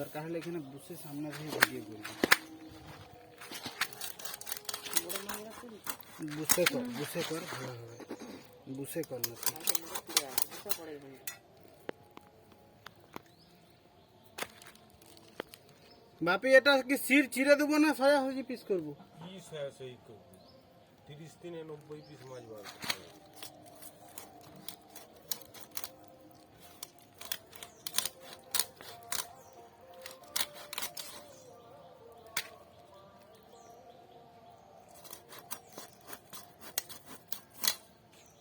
দরকার হলে এখানে বসে সামনে থেকে ভিডিও করবি। বুসে কর ভালো হবে। বুসে কর না বাপি, এটা কি সির চিড়ে দেবো না সয়া হয়ে পিস করবো? কি সয়া সই করবো? 30 দিনে 90 পিস মাছ বার করতে হবে।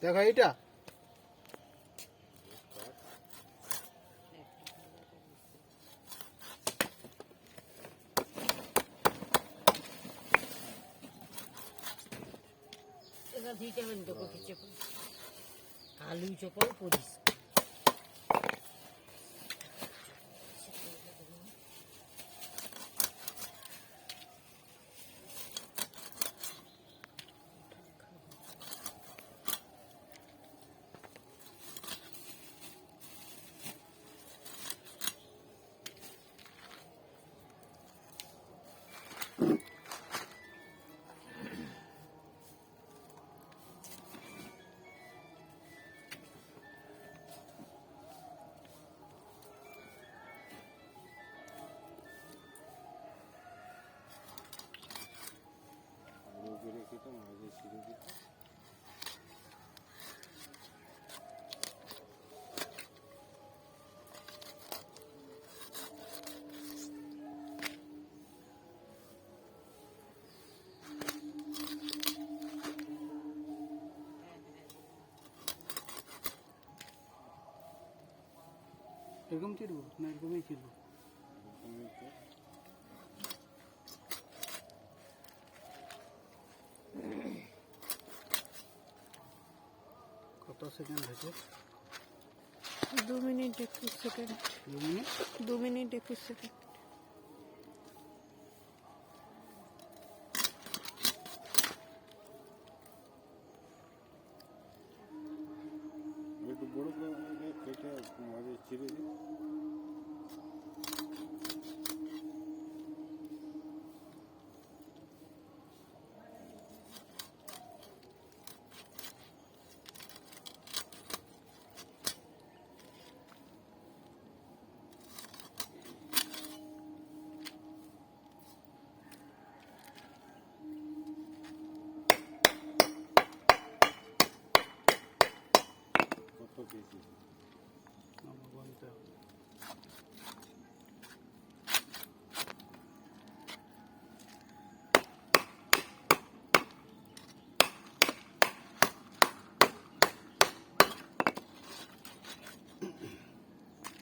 দেখো এইটা ভিটামিন চপল আলু চপল পরিস এরকম চিরবো না এরকমই চিরবো? কত সেকেন্ড হয়েছে? 2 minute 21 second. 2 minute 2 minute 21 second. একটু বড় করে কেটে মাঝে চিড়ে দিই। কত কেজি? বলতে হবে।